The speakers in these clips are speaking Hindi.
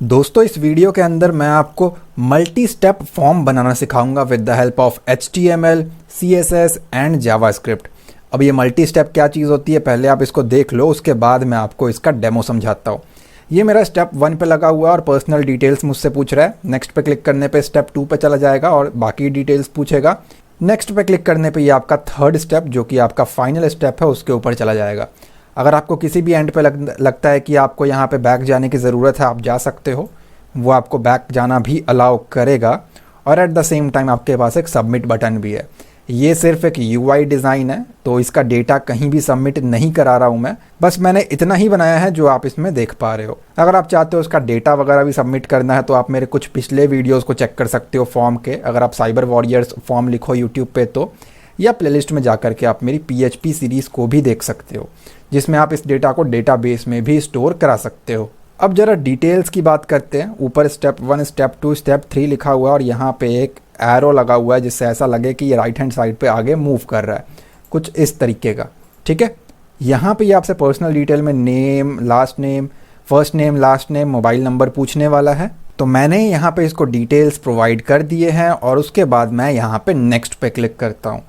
दोस्तों इस वीडियो के अंदर मैं आपको मल्टी स्टेप फॉर्म बनाना सिखाऊंगा with the help of HTML, CSS and JavaScript. अब ये मल्टी स्टेप क्या चीज़ होती है पहले आप इसको देख लो, उसके बाद मैं आपको इसका डेमो समझाता हूँ। ये मेरा स्टेप 1 पे लगा हुआ है और पर्सनल डिटेल्स मुझसे पूछ रहा है। नेक्स्ट पे क्लिक करने पे स्टेप 2 पे चला जाएगा और बाकी डिटेल्स पूछेगा। नेक्स्ट पे क्लिक करने पे ये आपका थर्ड स्टेप जो कि आपका फाइनल स्टेप है उसके ऊपर चला जाएगा। अगर आपको किसी भी एंड पे लगता है कि आपको यहाँ पे बैक जाने की ज़रूरत है, आप जा सकते हो, वो आपको बैक जाना भी अलाउ करेगा। और एट द सेम टाइम आपके पास एक सबमिट बटन भी है। ये सिर्फ एक UI डिज़ाइन है, तो इसका डेटा कहीं भी सबमिट नहीं करा रहा हूँ मैं, बस मैंने इतना ही बनाया है जो आप इसमें देख पा रहे हो। अगर आप चाहते हो उसका डेटा वगैरह भी सबमिट करना है तो आप मेरे कुछ पिछले वीडियोज़ को चेक कर सकते हो फॉर्म के। अगर आप साइबर वॉरियर्स फॉर्म लिखो यूट्यूब पे तो, या प्लेलिस्ट में जा करके आप मेरी PHP सीरीज़ को भी देख सकते हो, जिसमें आप इस डेटा को डेटाबेस में भी स्टोर करा सकते हो। अब जरा डिटेल्स की बात करते हैं। ऊपर स्टेप 1, स्टेप 2, स्टेप 3 लिखा हुआ है और यहाँ पे एक एरो लगा हुआ है जिससे ऐसा लगे कि ये राइट हैंड साइड पे आगे मूव कर रहा है, कुछ इस तरीके का। ठीक है, यहाँ पे ये आपसे पर्सनल डिटेल में name, last name, first name, last name, mobile number पूछने वाला है। तो मैंने यहाँ पे इसको डिटेल्स प्रोवाइड कर दिए हैं और उसके बाद मैं यहाँ पे नेक्स्ट पे क्लिक करता हूँ।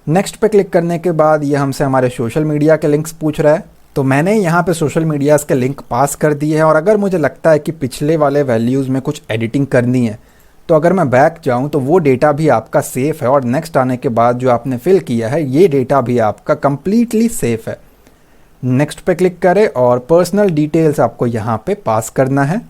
नेक्स्ट पे क्लिक करने के बाद ये हमसे हमारे सोशल मीडिया के लिंक्स पूछ रहा है, तो मैंने यहाँ पे सोशल मीडियाज़ के लिंक पास कर दिए हैं। और अगर मुझे लगता है कि पिछले वाले वैल्यूज़ में कुछ एडिटिंग करनी है तो अगर मैं बैक जाऊँ तो वो डेटा भी आपका सेफ़ है और नेक्स्ट आने के बाद जो आपने फिल किया है ये डेटा भी आपका कम्प्लीटली सेफ़ है। नेक्स्ट पे क्लिक करें और पर्सनल डिटेल्स आपको यहाँ पे पास करना है।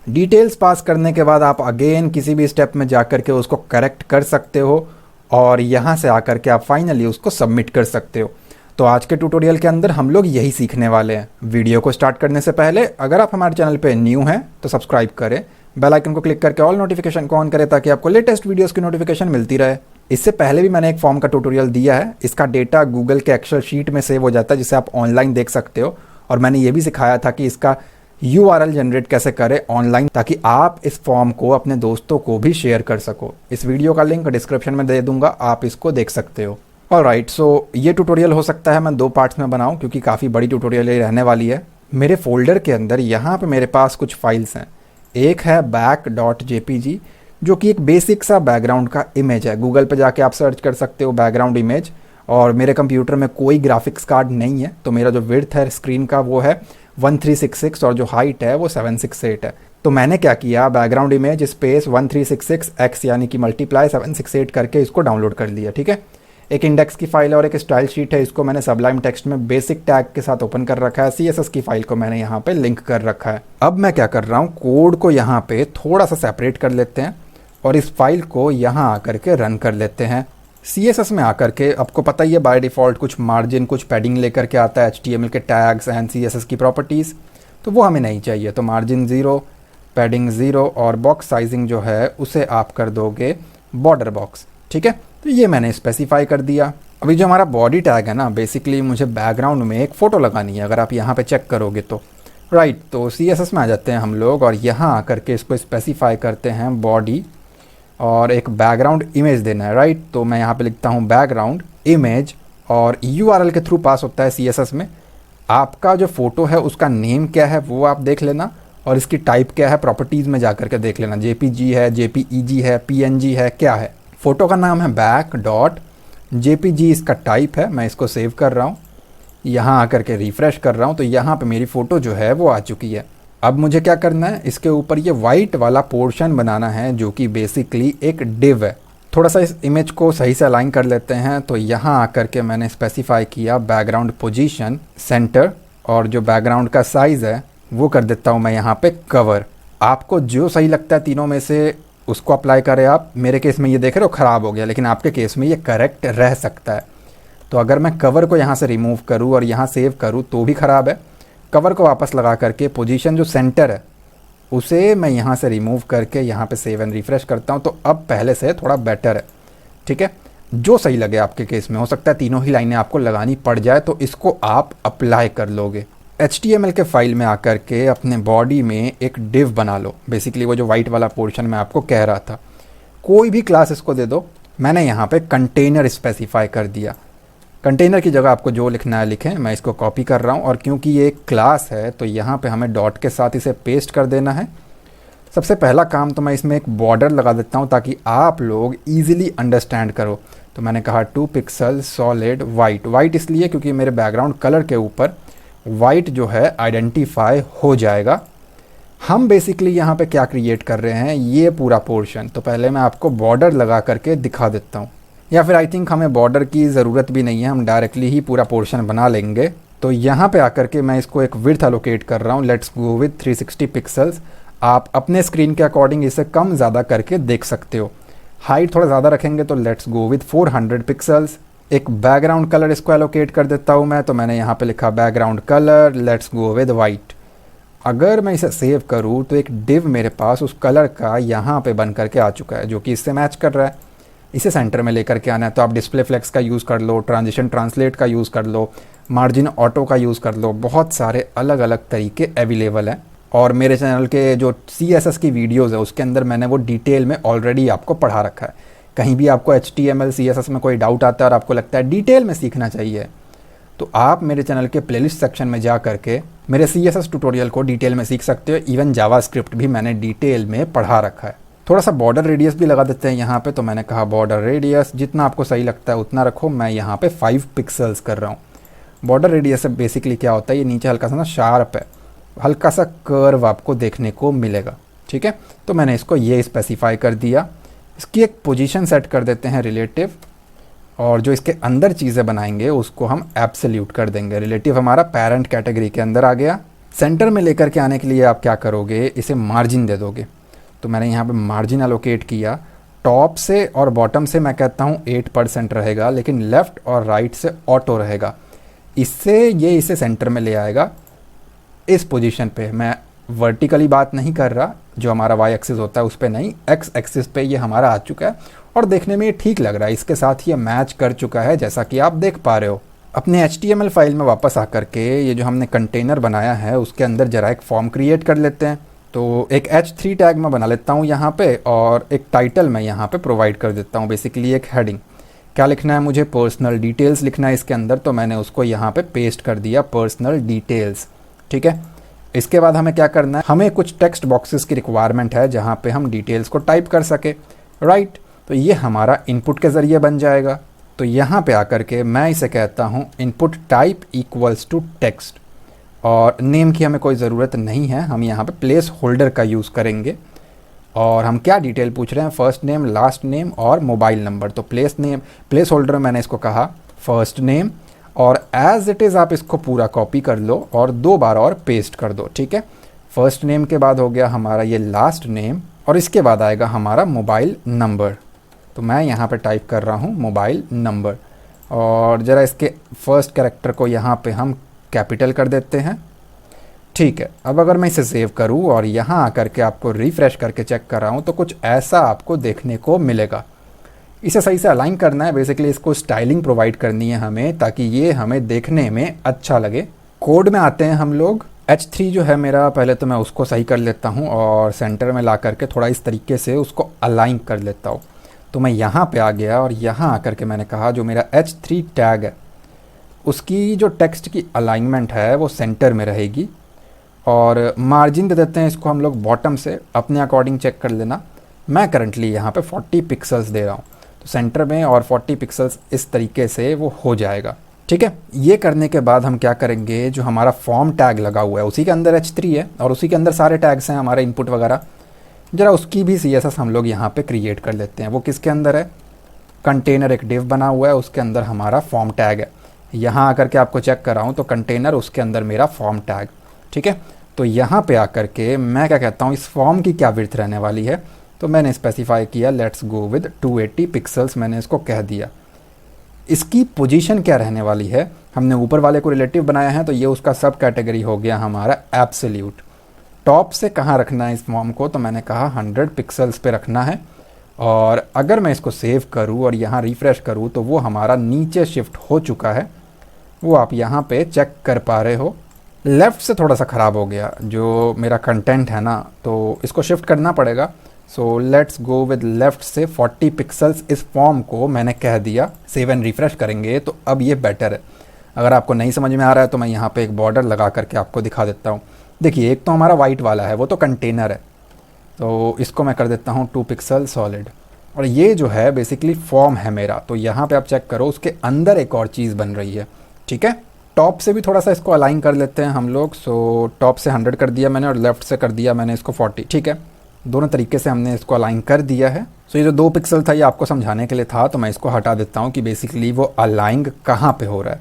डिटेल्स पास करने के बाद आप अगेन किसी भी स्टेप में जा कर के उसको करेक्ट कर सकते हो और यहाँ से आकर के आप फाइनली उसको सबमिट कर सकते हो। तो आज के ट्यूटोरियल के अंदर हम लोग यही सीखने वाले हैं। वीडियो को स्टार्ट करने से पहले अगर आप हमारे चैनल पे न्यू हैं तो सब्सक्राइब करें, बेल आइकन को क्लिक करके ऑल नोटिफिकेशन को ऑन करें ताकि आपको लेटेस्ट वीडियोस की नोटिफिकेशन मिलती रहे। इससे पहले भी मैंने एक फॉर्म का ट्यूटोरियल दिया है। इसका डेटा गूगल के एक्सेल शीट में सेव हो जाता है जिसे आप ऑनलाइन देख सकते हो। और मैंने ये भी सिखाया था कि इसका URL जनरेट कैसे करें ऑनलाइन ताकि आप इस फॉर्म को अपने दोस्तों को भी शेयर कर सको। इस वीडियो का लिंक डिस्क्रिप्शन में दे दूंगा, आप इसको देख सकते हो। ऑलराइट, सो ये ट्यूटोरियल हो सकता है मैं 2 पार्ट्स में बनाऊं क्योंकि काफ़ी बड़ी ट्यूटोरियल ये रहने वाली है। मेरे फोल्डर के अंदर यहाँ पे मेरे पास कुछ फाइल्स हैं। एक है back.jpg जो कि एक बेसिक सा बैकग्राउंड का इमेज है। गूगल पे जाके आप सर्च कर सकते हो बैकग्राउंड इमेज। और मेरे कंप्यूटर में कोई ग्राफिक्स कार्ड नहीं है तो मेरा जो विड्थ है स्क्रीन का वो है 1366 और जो हाइट है वो 768 है। तो मैंने क्या किया, बैकग्राउंड इमेज स्पेस 1366x यानी कि मल्टीप्लाई 768 करके इसको डाउनलोड कर लिया। ठीक है, एक इंडेक्स की फाइल है और एक स्टाइल शीट है। इसको मैंने सबलाइम टेक्स्ट में बेसिक टैग के साथ ओपन कर रखा है। CSS की फाइल को मैंने यहाँ पे लिंक कर रखा है। अब मैं क्या कर रहा हूँ, कोड को यहाँ पे थोड़ा सा सेपरेट कर लेते हैं और इस फाइल को यहाँ आकर के रन कर लेते हैं। CSS में आकर के आपको पता ही है बाय डिफ़ॉल्ट कुछ मार्जिन, कुछ पैडिंग लेकर के आता है, HTML के टैग्स एंड CSS की प्रॉपर्टीज़, तो वो हमें नहीं चाहिए। तो मार्जिन 0, पैडिंग 0 और बॉक्स साइजिंग जो है उसे आप कर दोगे बॉर्डर बॉक्स। ठीक है, तो ये मैंने स्पेसिफाई कर दिया। अभी जो हमारा बॉडी टैग है ना, बेसिकली मुझे बैकग्राउंड में एक फ़ोटो लगानी है। अगर आप यहाँ पे चेक करोगे तो राइट, तो CSS में आ जाते हैं हम लोग और यहाँ आकर के इसको स्पेसिफाई करते हैं बॉडी और एक बैकग्राउंड इमेज देना है। राइट, तो मैं यहाँ पे लिखता हूँ बैकग्राउंड इमेज और URL के थ्रू पास होता है CSS में। आपका जो फ़ोटो है उसका नेम क्या है वो आप देख लेना और इसकी टाइप क्या है प्रॉपर्टीज़ में जा कर के देख लेना। JPG है, JPEG है, PNG है, क्या है। फ़ोटो का नाम है back.jpg, इसका टाइप है। मैं इसको सेव कर रहा हूँ, यहाँ आकर के रिफ़्रेश कर रहा हूँ तो यहाँ पे मेरी फ़ोटो जो है वो आ चुकी है। अब मुझे क्या करना है, इसके ऊपर ये वाइट वाला पोर्शन बनाना है जो कि बेसिकली एक डिव है। थोड़ा सा इस इमेज को सही से अलाइन कर लेते हैं। तो यहाँ आकर के मैंने स्पेसिफाई किया बैकग्राउंड पोजीशन, सेंटर और जो बैकग्राउंड का साइज़ है वो कर देता हूँ मैं यहाँ पे कवर। आपको जो सही लगता है तीनों में से उसको अप्लाई करें आप। मेरे केस में ये देख रहे हो ख़राब हो गया, लेकिन आपके केस में ये करेक्ट रह सकता है। तो अगर मैं कवर को यहाँ से रिमूव करूँ और यहाँ सेव करूँ तो भी ख़राब है। कवर को वापस लगा करके पोजीशन जो सेंटर है उसे मैं यहाँ से रिमूव करके यहाँ पे सेव एंड रिफ़्रेश करता हूँ तो अब पहले से थोड़ा बेटर है। ठीक है, जो सही लगे आपके केस में, हो सकता है तीनों ही लाइनें आपको लगानी पड़ जाए तो इसको आप अप्लाई कर लोगे। HTML के फाइल में आकर के अपने बॉडी में एक डिव बना लो। बेसिकली वो जो वाइट वाला पोर्शन मैं आपको कह रहा था, कोई भी क्लास इसको दे दो। मैंने यहाँ पे कंटेनर स्पेसिफाई कर दिया। कंटेनर की जगह आपको जो लिखना है लिखें, मैं इसको कॉपी कर रहा हूँ और क्योंकि ये एक क्लास है तो यहाँ पे हमें डॉट के साथ इसे पेस्ट कर देना है सबसे पहला काम तो मैं इसमें एक बॉर्डर लगा देता हूँ ताकि आप लोग ईजिली अंडरस्टैंड करो। तो मैंने कहा 2 पिक्सल सॉलिड वाइट। वाइट इसलिए क्योंकि मेरे बैकग्राउंड कलर के ऊपर वाइट जो है आइडेंटिफाई हो जाएगा। हम बेसिकली यहाँ पे क्या क्रिएट कर रहे हैं, ये पूरा पोर्शन। तो पहले मैं आपको बॉर्डर लगा करके दिखा देता हूँ, या फिर आई थिंक हमें बॉर्डर की ज़रूरत भी नहीं है, हम डायरेक्टली ही पूरा पोर्शन बना लेंगे। तो यहाँ पे आकर के मैं इसको एक विड्थ एलोकेट कर रहा हूँ। Let's go with 360 pixels. आप अपने स्क्रीन के अकॉर्डिंग इसे कम ज़्यादा करके देख सकते हो। हाइट थोड़ा ज़्यादा रखेंगे तो लेट्स गो विद 400 पिक्सल्स। एक बैकग्राउंड कलर इसको एलोकेट कर देता हूँ मैं, तो मैंने यहाँ पे लिखा background colour, let's go with white. अगर मैं इसे सेव करूँ तो एक डिव मेरे पास उस कलर का यहाँ पे बन करके आ चुका है, जो कि इससे मैच कर रहा है। इसे सेंटर में लेकर के आना है, तो आप डिस्प्ले फ्लेक्स का यूज़ कर लो, ट्रांजिशन ट्रांसलेट का यूज़ कर लो, मार्जिन ऑटो का यूज़ कर लो। बहुत सारे अलग अलग तरीके अवेलेबल हैं। और मेरे चैनल के जो CSS की वीडियोज़ है उसके अंदर मैंने वो डिटेल में ऑलरेडी आपको पढ़ा रखा है। कहीं भी आपको HTML CSS में कोई डाउट आता है और आपको लगता है डिटेल में सीखना चाहिए, तो आप मेरे चैनल के प्लेलिस्ट सेक्शन में जा करके मेरे CSS ट्यूटोरियल को डिटेल में सीख सकते हो। इवन जावास्क्रिप्ट भी मैंने डिटेल में पढ़ा रखा है। थोड़ा सा बॉर्डर रेडियस भी लगा देते हैं यहाँ पे। तो मैंने कहा बॉर्डर रेडियस जितना आपको सही लगता है उतना रखो। मैं यहाँ पे 5 पिक्सल्स कर रहा हूँ। बॉर्डर रेडियस से बेसिकली क्या होता है, ये नीचे हल्का सा ना शार्प है, हल्का सा कर्व आपको देखने को मिलेगा। ठीक है, तो मैंने इसको ये स्पेसिफाई कर दिया। इसकी एक पोजीशन सेट कर देते हैं रिलेटिव, और जो इसके अंदर चीज़ें बनाएंगे उसको हम एब्सोल्यूट कर देंगे। रिलेटिव हमारा पेरेंट कैटेगरी के अंदर आ गया। सेंटर में लेकर के आने के लिए आप क्या करोगे, इसे मार्जिन दे दोगे। तो मैंने यहाँ पे मार्जिन एलोकेट किया। टॉप से और बॉटम से मैं कहता हूँ 8% रहेगा, लेकिन लेफ़्ट और राइट से ऑटो रहेगा। इससे ये इसे सेंटर में ले आएगा इस पोजीशन पे। मैं वर्टिकली बात नहीं कर रहा, जो हमारा वाई एक्सिस होता है उस पर नहीं, एक्स एक्सिस पे ये हमारा आ चुका है और देखने में ये ठीक लग रहा है। इसके साथ ये मैच कर चुका है, जैसा कि आप देख पा रहे हो। अपने HTML फाइल में वापस आकर के ये जो हमने कंटेनर बनाया है उसके अंदर जरा एक फॉर्म क्रिएट कर लेते हैं। तो एक H3 टैग मैं बना लेता हूँ यहाँ पे, और एक टाइटल मैं यहाँ पे प्रोवाइड कर देता हूँ। बेसिकली एक हेडिंग। क्या लिखना है मुझे, पर्सनल डिटेल्स लिखना है इसके अंदर। तो मैंने उसको यहाँ पे पेस्ट कर दिया, पर्सनल डिटेल्स। ठीक है, इसके बाद हमें क्या करना है, हमें कुछ टेक्स्ट बॉक्सेस की रिक्वायरमेंट है जहाँ पे हम डिटेल्स को टाइप कर सके। राइट, तो ये हमारा इनपुट के ज़रिए बन जाएगा। तो यहाँ पे आकर के मैं इसे कहता हूँ input type equals to text, और नेम की हमें कोई ज़रूरत नहीं है। हम यहाँ पे प्लेस होल्डर का यूज़ करेंगे। और हम क्या डिटेल पूछ रहे हैं, फर्स्ट नेम, लास्ट नेम और मोबाइल नंबर। तो प्लेस होल्डर में मैंने इसको कहा फर्स्ट नेम, और एज इट इज़ आप इसको पूरा कॉपी कर लो और 2 बार और पेस्ट कर दो। ठीक है, फर्स्ट नेम के बाद हो गया हमारा ये लास्ट नेम, और इसके बाद आएगा हमारा मोबाइल नंबर। तो मैं यहाँ पे टाइप कर रहा हूँ मोबाइल नंबर, और ज़रा इसके फर्स्ट कैरेक्टर को यहाँ पे हम कैपिटल कर देते हैं। ठीक है, अब अगर मैं इसे सेव करूँ और यहाँ आकर के आपको रिफ़्रेश करके चेक कर रहा हूँ तो कुछ ऐसा आपको देखने को मिलेगा। इसे सही से अलाइन करना है, बेसिकली इसको स्टाइलिंग प्रोवाइड करनी है हमें, ताकि ये हमें देखने में अच्छा लगे। कोड में आते हैं हम लोग। H3 जो है मेरा, पहले तो मैं उसको सही कर लेता हूँ और सेंटर में ला करके थोड़ा इस तरीके से उसको अलाइन कर लेता हूँ। तो मैं यहाँ पे आ गया और यहाँ आकर के मैंने कहा जो मेरा H3 टैग है उसकी जो टेक्स्ट की अलाइनमेंट है वो सेंटर में रहेगी। और मार्जिन दे देते हैं इसको हम लोग बॉटम से, अपने अकॉर्डिंग चेक कर लेना। मैं करंटली यहाँ पे 40 पिक्सल्स दे रहा हूँ, तो सेंटर में और 40 पिक्सल्स इस तरीके से वो हो जाएगा। ठीक है, ये करने के बाद हम क्या करेंगे, जो हमारा फॉर्म टैग लगा हुआ है उसी के अंदर H3 है और उसी के अंदर सारे टैग्स हैं हमारे इनपुट वगैरह। जरा उसकी भी CSS हम लोग यहाँ पे क्रिएट कर लेते हैं। वो किसके अंदर है, कंटेनर एक डिव बना हुआ है, उसके अंदर हमारा फॉर्म टैग है। यहाँ आकर के आपको चेक कर रहा हूँ तो कंटेनर, उसके अंदर मेरा फॉर्म टैग। ठीक है, तो यहाँ पे आकर के मैं क्या कहता हूँ, इस फॉर्म की क्या विड्थ रहने वाली है, तो मैंने स्पेसिफाई किया लेट्स गो विद 280 पिक्सल्स, मैंने इसको कह दिया। इसकी पोजीशन क्या रहने वाली है, हमने ऊपर वाले को रिलेटिव बनाया है तो ये उसका सब कैटेगरी हो गया हमारा एब्सोल्यूट। टॉप से कहाँ रखना है इस फॉर्म को, तो मैंने कहा 100 पिक्सल्स पे रखना है। और अगर मैं इसको सेव करूँ और यहाँ रिफ़्रेश करूँ तो वो हमारा नीचे शिफ्ट हो चुका है, वो आप यहाँ पे चेक कर पा रहे हो। लेफ़्ट से थोड़ा सा ख़राब हो गया जो मेरा कंटेंट है ना, तो इसको शिफ्ट करना पड़ेगा। So let's go with left से 40 पिक्सल्स इस फॉर्म को मैंने कह दिया। सेव एंड रिफ़्रेश करेंगे तो अब ये बेटर है। अगर आपको नहीं समझ में आ रहा है तो मैं यहाँ पे एक बॉर्डर लगा करके आपको दिखा देता हूँ। देखिए, एक तो हमारा वाइट वाला है, वो तो कंटेनर है, तो इसको मैं कर देता हूँ 2 पिक्सल सॉलिड। और ये जो है बेसिकली फॉर्म है मेरा। तो यहाँ पे आप चेक करो, उसके अंदर एक और चीज़ बन रही है। ठीक है, टॉप से भी थोड़ा सा इसको अलाइन कर लेते हैं हम लोग। सो टॉप से 100 कर दिया मैंने और लेफ्ट से कर दिया मैंने इसको 40। ठीक है, दोनों तरीके से हमने इसको अलाइन कर दिया है। सो ये जो 2 पिक्सल था ये आपको समझाने के लिए था, तो मैं इसको हटा देता हूँ कि बेसिकली वो अलाइन कहाँ पे हो रहा है।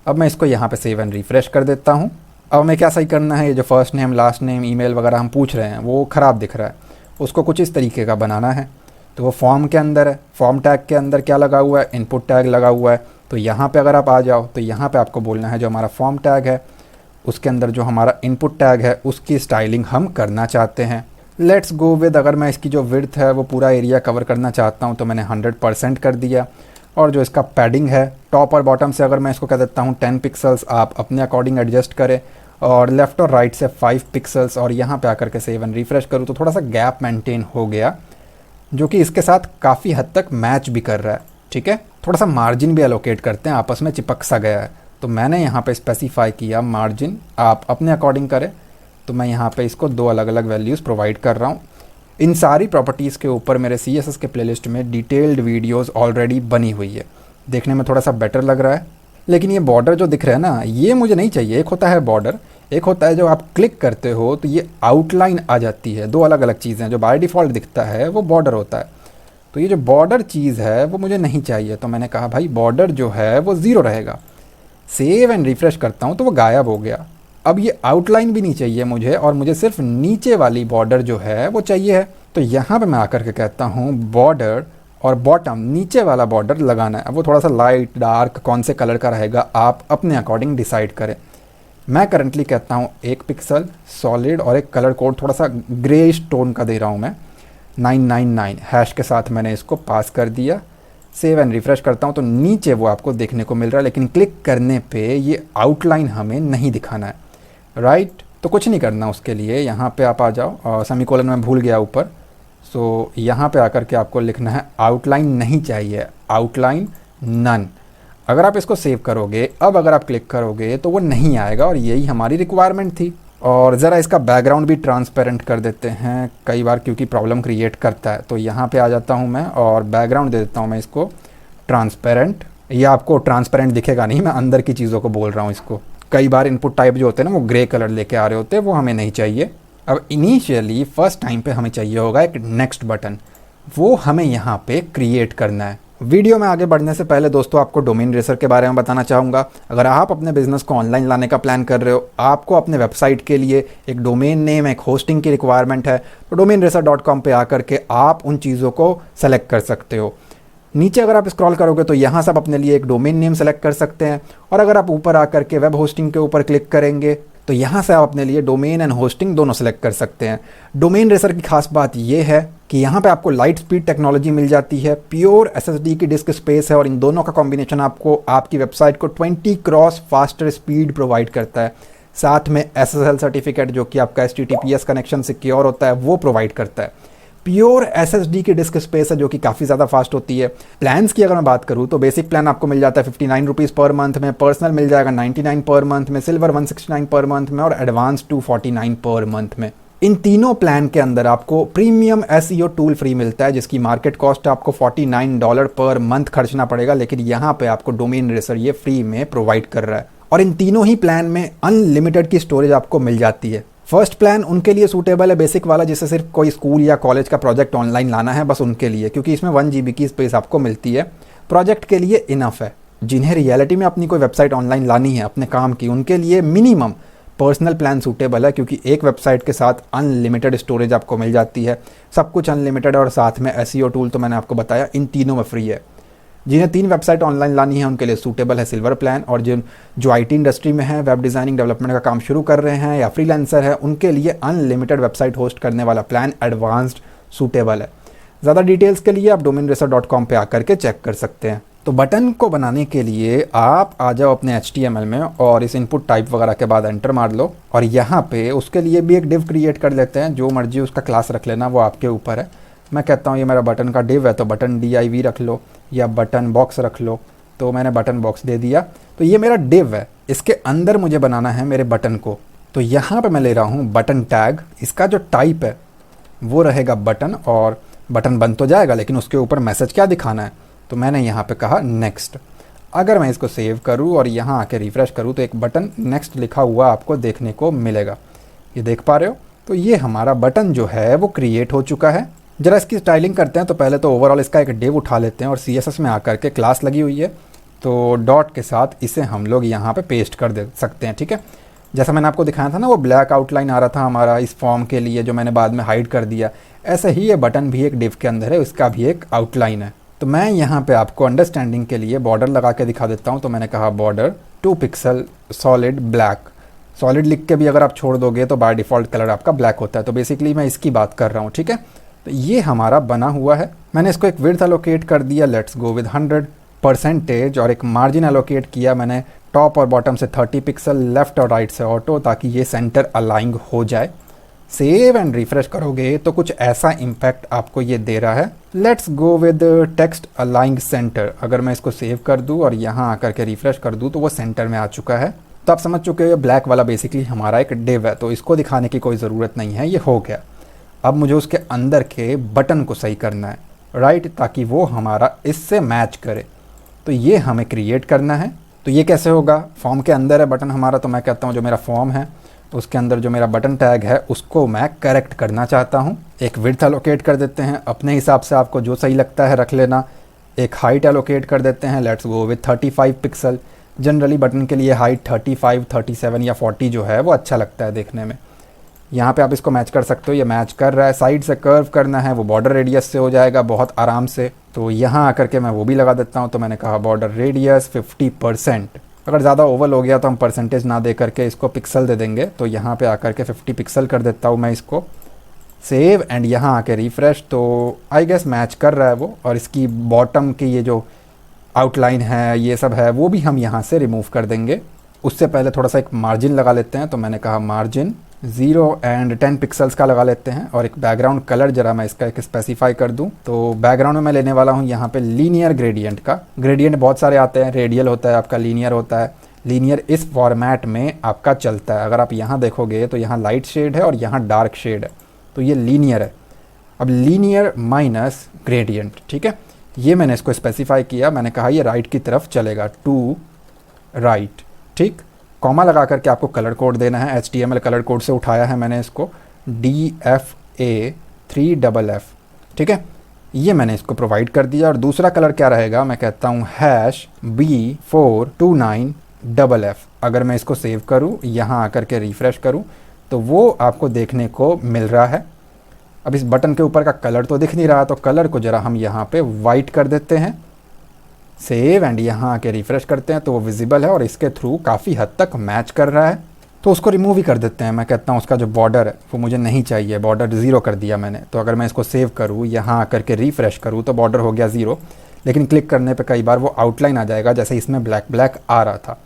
अब मैं इसको यहाँ पे सेव एंड रिफ्रेश कर देता हूँ। अब हमें क्या सही करना है, ये जो first name last name email वगैरह हम पूछ रहे हैं वो ख़राब दिख रहा है, उसको कुछ इस तरीके का बनाना है। तो वो फॉर्म के अंदर है, फॉर्म टैग के अंदर क्या लगा हुआ है, इनपुट टैग लगा हुआ है। तो यहाँ पे अगर आप आ जाओ तो यहाँ पे आपको बोलना है जो हमारा फॉर्म टैग है उसके अंदर जो हमारा इनपुट टैग है उसकी स्टाइलिंग हम करना चाहते हैं। लेट्स गो विद, अगर मैं इसकी जो विड्थ है वो पूरा एरिया कवर करना चाहता हूँ तो मैंने 100% कर दिया। और जो इसका पैडिंग है टॉप और बॉटम से अगर मैं इसको कह देता हूँ 10 पिक्सल्स, आप अपने अकॉर्डिंग एडजस्ट करें। और लेफ़्ट और राइट से 5 पिक्सल्स, और यहाँ पे आकर के सेव एंड रिफ्रेश करूँ तो थोड़ा सा गैप मेंटेन हो गया, जो कि इसके साथ काफ़ी हद तक मैच भी कर रहा है। ठीक है, थोड़ा सा मार्जिन भी एलोकेट करते हैं, आपस में चिपक सा गया है। तो मैंने यहाँ पे स्पेसिफाई किया मार्जिन, आप अपने अकॉर्डिंग करें। तो मैं यहाँ पे इसको 2 अलग अलग वैल्यूज़ प्रोवाइड कर रहा हूँ। इन सारी प्रॉपर्टीज़ के ऊपर मेरे CSS के प्लेलिस्ट में डिटेल्ड वीडियोस ऑलरेडी बनी हुई है, देखने में थोड़ा सा बेटर लग रहा है। लेकिन ये बॉर्डर जो दिख रहा है ना, ये मुझे नहीं चाहिए। एक होता है बॉर्डर, एक होता है जो आप क्लिक करते हो तो ये आउटलाइन आ जाती है। 2 अलग अलग चीज़ें हैं। जो बाय डिफ़ॉल्ट दिखता है वो बॉर्डर होता है, तो ये जो बॉर्डर चीज़ है वो मुझे नहीं चाहिए। तो मैंने कहा भाई बॉर्डर जो है वो 0 रहेगा। सेव एंड रिफ्रेश करता हूँ तो वो गायब हो गया। अब ये आउटलाइन भी नहीं चाहिए मुझे, और मुझे सिर्फ नीचे वाली बॉर्डर जो है वो चाहिए है। तो यहाँ पे मैं आकर के कहता हूँ बॉर्डर, और बॉटम नीचे वाला बॉर्डर लगाना है। अब वो थोड़ा सा लाइट डार्क कौन से कलर का रहेगा आप अपने अकॉर्डिंग डिसाइड करें। मैं करंटली कहता हूँ 1 पिक्सल सॉलिड, और एक कलर कोड थोड़ा सा ग्रेइश टोन का दे रहा हूँ मैं, 999 हैश के साथ मैंने इसको पास कर दिया। सेव एंड रिफ्रेश करता हूँ तो नीचे वो आपको देखने को मिल रहा है, लेकिन क्लिक करने पे ये आउटलाइन हमें नहीं दिखाना है। राइट, तो कुछ नहीं करना उसके लिए। यहाँ पे आप आ जाओ, और सेमीकोलन में भूल गया ऊपर। सो यहाँ पे आकर के आपको लिखना है आउटलाइन नहीं चाहिए, आउटलाइन नन। अगर आप इसको सेव करोगे, अब अगर आप क्लिक करोगे तो वो नहीं आएगा, और यही हमारी रिक्वायरमेंट थी। और ज़रा इसका बैकग्राउंड भी ट्रांसपेरेंट कर देते हैं कई बार, क्योंकि प्रॉब्लम क्रिएट करता है। तो यहाँ पे आ जाता हूँ मैं और बैकग्राउंड दे देता हूँ मैं इसको ट्रांसपेरेंट। ये आपको ट्रांसपेरेंट दिखेगा नहीं, मैं अंदर की चीज़ों को बोल रहा हूँ इसको। कई बार इनपुट टाइप जो होते हैं ना वो ग्रे कलर लेके आ रहे होते हैं, वो हमें नहीं चाहिए। अब इनिशियली फर्स्ट टाइम पे हमें चाहिए होगा एक नेक्स्ट बटन, वो हमें यहाँ पे क्रिएट करना है। वीडियो में आगे बढ़ने से पहले दोस्तों आपको डोमेन रेसर के बारे में बताना चाहूँगा। अगर आप अपने बिजनेस को ऑनलाइन लाने का प्लान कर रहे हो, आपको अपने वेबसाइट के लिए एक डोमेन नेम, एक होस्टिंग की रिक्वायरमेंट है, तो domainracer.com पे आकर के आप उन चीज़ों को सेलेक्ट कर सकते हो। नीचे अगर आप स्क्रॉल करोगे तो यहाँ से आप अपने लिए एक डोमेन नेम सेलेक्ट कर सकते हैं, और अगर आप ऊपर आकर के वेब होस्टिंग के ऊपर क्लिक करेंगे तो यहाँ से आप अपने लिए डोमेन एंड होस्टिंग दोनों सेलेक्ट कर सकते हैं। डोमेन रेसर की खास बात ये है कि यहाँ पे आपको लाइट स्पीड टेक्नोलॉजी मिल जाती है, प्योर SSD की डिस्क स्पेस है, और इन दोनों का कॉम्बिनेशन आपको आपकी वेबसाइट को 20 क्रॉस फास्टर स्पीड प्रोवाइड करता है। साथ में SSL सर्टिफिकेट जो कि आपका HTTPS कनेक्शन सिक्योर होता है वो प्रोवाइड करता है। प्योर SSD की डिस्क स्पेस है जो कि काफ़ी ज़्यादा फास्ट होती है। प्लान्स की अगर मैं बात करूँ तो बेसिक प्लान आपको मिल जाता है 59 रुपीज़ पर मंथ में, पर्सनल मिल जाएगा 99 पर मंथ में, सिल्वर 169 पर मंथ में, और एडवांस 249 पर मंथ में। इन तीनों प्लान के अंदर आपको प्रीमियम SEO टूल फ्री मिलता है, जिसकी मार्केट कॉस्ट आपको $49 पर मंथ खर्चना पड़ेगा, लेकिन यहाँ पे आपको डोमेन रेसर ये फ्री में प्रोवाइड कर रहा है। और इन तीनों ही प्लान में अनलिमिटेड की स्टोरेज आपको मिल जाती है। फर्स्ट प्लान उनके लिए सूटेबल है, बेसिक वाला, जिससे सिर्फ कोई स्कूल या कॉलेज का प्रोजेक्ट ऑनलाइन लाना है, बस उनके लिए, क्योंकि इसमें 1 GB की स्पेस आपको मिलती है। प्रोजेक्ट के लिए इनफ है। जिन्हें रियलिटी में अपनी कोई वेबसाइट ऑनलाइन लानी है अपने काम की, उनके लिए मिनिमम पर्सनल प्लान सूटेबल है, क्योंकि एक वेबसाइट के साथ अनलिमिटेड स्टोरेज आपको मिल जाती है, सब कुछ अनलिमिटेड, और साथ में SEO टूल तो मैंने आपको बताया इन तीनों में फ्री है। जिन्हें 3 वेबसाइट ऑनलाइन लानी है उनके लिए सूटेबल है सिल्वर प्लान, और जो IT इंडस्ट्री में है, वेब डिज़ाइनिंग डेवलपमेंट का काम शुरू कर रहे हैं या फ्रीलांसर है, उनके लिए अनलिमिटेड वेबसाइट होस्ट करने वाला प्लान एडवांस्ड सूटेबल है। ज़्यादा डिटेल्स के लिए आप domainracer.com पे आकर के चेक कर सकते हैं। तो बटन को बनाने के लिए आप आ जाओ अपने HTML में, और इस इनपुट टाइप वगैरह के बाद एंटर मार लो, और यहाँ पे उसके लिए भी एक डिव क्रिएट कर लेते हैं। जो मर्जी उसका क्लास रख लेना, वो आपके ऊपर है। मैं कहता हूँ ये मेरा बटन का डिव है तो बटन div रख लो, या बटन बॉक्स रख लो, तो मैंने बटन बॉक्स दे दिया। तो ये मेरा डिव है, इसके अंदर मुझे बनाना है मेरे बटन को। तो यहाँ पे मैं ले रहा हूँ बटन टैग। इसका जो टाइप है वो रहेगा बटन, और बटन बन तो जाएगा लेकिन उसके ऊपर मैसेज क्या दिखाना है, तो मैंने यहाँ पे कहा नेक्स्ट। अगर मैं इसको सेव करूँ और यहाँ आके रिफ़्रेश करूँ तो एक बटन नेक्स्ट लिखा हुआ आपको देखने को मिलेगा, ये देख पा रहे हो। तो ये हमारा बटन जो है वो क्रिएट हो चुका है। ज़रा इसकी स्टाइलिंग करते हैं। तो पहले तो ओवरऑल इसका एक डिव उठा लेते हैं और CSS में आकर के क्लास लगी हुई है, तो डॉट के साथ इसे हम लोग यहाँ पे पेस्ट कर दे सकते हैं, ठीक है। जैसा मैंने आपको दिखाया था ना, वो ब्लैक आउटलाइन आ रहा था हमारा इस फॉर्म के लिए, जो मैंने बाद में हाइड कर दिया, ऐसे ही ये बटन भी एक डिव के अंदर है, उसका भी एक आउटलाइन है। तो मैं यहाँ पे आपको अंडरस्टैंडिंग के लिए बॉर्डर लगा के दिखा देता हूँ। तो मैंने कहा border 2 pixel solid black. Solid लिख के भी अगर आप छोड़ दोगे तो बाय डिफ़ॉल्ट कलर आपका ब्लैक होता है। तो बेसिकली मैं इसकी बात कर रहा हूँ, ठीक है। तो ये हमारा बना हुआ है। मैंने इसको एक विड्थ एलोकेट कर दिया, लेट्स गो विद 100%, और एक मार्जिन एलोकेट किया मैंने टॉप और बॉटम से 30 पिक्सल, लेफ्ट और राइट से ऑटो, ताकि ये सेंटर अलाइंग हो जाए। सेव एंड रिफ्रेश करोगे तो कुछ ऐसा इम्पैक्ट आपको ये दे रहा है। लेट्स गो विद टेक्स्ट अलाइंग सेंटर। अगर मैं इसको सेव कर दूँ और यहाँ आकर के रिफ्रेश कर दूँ तो वो सेंटर में आ चुका है। तो आप समझ चुके हो, ब्लैक वाला बेसिकली हमारा एक डिव है, तो इसको दिखाने की कोई ज़रूरत नहीं है, ये हो गया। अब मुझे उसके अंदर के बटन को सही करना है, राइट, ताकि वो हमारा इससे मैच करे। तो ये हमें क्रिएट करना है। तो ये कैसे होगा, फॉर्म के अंदर है बटन हमारा, तो मैं कहता हूँ जो मेरा फॉर्म है उसके अंदर जो मेरा बटन टैग है उसको मैं करेक्ट करना चाहता हूँ। एक विड्थ एलोकेट कर देते हैं, अपने हिसाब से आपको जो सही लगता है रख लेना। एक हाइट एलोकेट कर देते हैं, let's go with 35 pixel. Generally button के लिए हाइट 35, 37 या 40 जो है वो अच्छा लगता है देखने में। यहाँ पे आप इसको मैच कर सकते हो, ये मैच कर रहा है। साइड से कर्व करना है, वो बॉर्डर रेडियस से हो जाएगा बहुत आराम से। तो यहाँ आकर के मैं वो भी लगा देता हूँ। तो मैंने कहा बॉर्डर रेडियस 50%। अगर ज़्यादा ओवल हो गया तो हम परसेंटेज ना दे करके इसको पिक्सल दे देंगे। तो यहाँ पे आकर के 50 पिक्सल कर देता हूँ मैं इसको। सेव एंड यहाँ आके रिफ्रेश, तो आई गेस मैच कर रहा है वो। और इसकी बॉटम की ये जो आउटलाइन है, ये सब है, वो भी हम यहाँ से रिमूव कर देंगे। उससे पहले थोड़ा सा एक मार्जिन लगा लेते हैं। तो मैंने कहा मार्जिन 0 एंड 10 पिक्सल्स का लगा लेते हैं। और एक बैकग्राउंड कलर जरा मैं इसका एक स्पेसिफाई कर दूं। तो बैकग्राउंड में मैं लेने वाला हूं यहाँ पे लीनियर ग्रेडियंट का। ग्रेडियंट बहुत सारे आते हैं, रेडियल होता है आपका, लीनियर होता है। लीनियर इस फॉर्मेट में आपका चलता है। अगर आप यहाँ देखोगे तो यहाँ लाइट शेड है और यहाँ डार्क शेड है, तो ये लीनियर है। अब लीनियर माइनस ग्रेडियंट, ठीक है, ये मैंने इसको स्पेसिफाई किया। मैंने कहा ये राइट की तरफ चलेगा, टू राइट, ठीक। कॉमा लगा करके आपको कलर कोड देना है। HTML कलर कोड से उठाया है मैंने इसको, DFA3FF, ठीक है। ये मैंने इसको प्रोवाइड कर दिया। और दूसरा कलर क्या रहेगा, मैं कहता हूँ #B429FF। अगर मैं इसको सेव करूँ, यहाँ आकर के रिफ्रेश करूँ, तो वो आपको देखने को मिल रहा है। अब इस बटन के ऊपर का कलर तो दिख नहीं रहा, तो कलर को ज़रा हम यहाँ पे वाइट कर देते हैं। सेव एंड यहाँ आके रिफ्रेश करते हैं तो वो विजिबल है और इसके थ्रू काफ़ी हद तक मैच कर रहा है। तो उसको रिमूव ही कर देते हैं। मैं कहता हूँ उसका जो बॉर्डर है वो मुझे नहीं चाहिए, बॉर्डर 0 कर दिया मैंने। तो अगर मैं इसको सेव करूँ, यहाँ आकर के रिफ्रेश करूँ, तो बॉर्डर हो गया 0। लेकिन क्लिक करने पे कई बार वो आउटलाइन आ जाएगा, जैसे इसमें ब्लैक ब्लैक आ रहा था।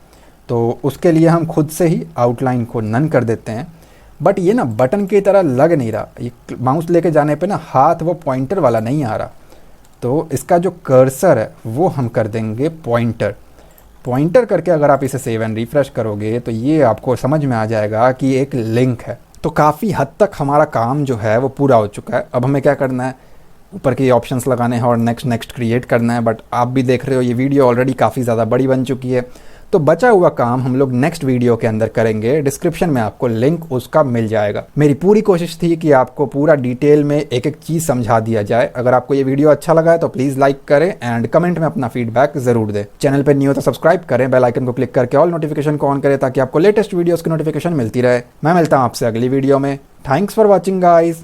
तो उसके लिए हम खुद से ही आउटलाइन को नन कर देते हैं। बट ये ना बटन की तरह लग नहीं रहा, ये माउस लेके जाने पे ना हाथ वो पॉइंटर वाला नहीं आ रहा। तो इसका जो कर्सर है वो हम कर देंगे पॉइंटर। पॉइंटर करके अगर आप इसे सेव एंड रिफ्रेश करोगे तो ये आपको समझ में आ जाएगा कि एक लिंक है। तो काफ़ी हद तक हमारा काम जो है वो पूरा हो चुका है। अब हमें क्या करना है, ऊपर के ऑप्शंस लगाने हैं और नेक्स्ट क्रिएट करना है। बट आप भी देख रहे हो ये वीडियो ऑलरेडी काफ़ी ज़्यादा बड़ी बन चुकी है, तो बचा हुआ काम हम लोग नेक्स्ट वीडियो के अंदर करेंगे। डिस्क्रिप्शन में आपको लिंक उसका मिल जाएगा। मेरी पूरी कोशिश थी कि आपको पूरा डिटेल में एक एक चीज़ समझा दिया जाए। अगर आपको ये वीडियो अच्छा लगा है तो प्लीज़ लाइक करें एंड कमेंट में अपना फीडबैक ज़रूर दें। चैनल पर न्यू हो तो सब्सक्राइब करें, बेल आइकन को क्लिक करके ऑल नोटिफिकेशन को ऑन करें ताकि आपको लेटेस्ट वीडियोज़ की नोटिफिकेशन मिलती रहे। मैं मिलता हूँ आपसे अगली वीडियो में। Thanks for watching guys.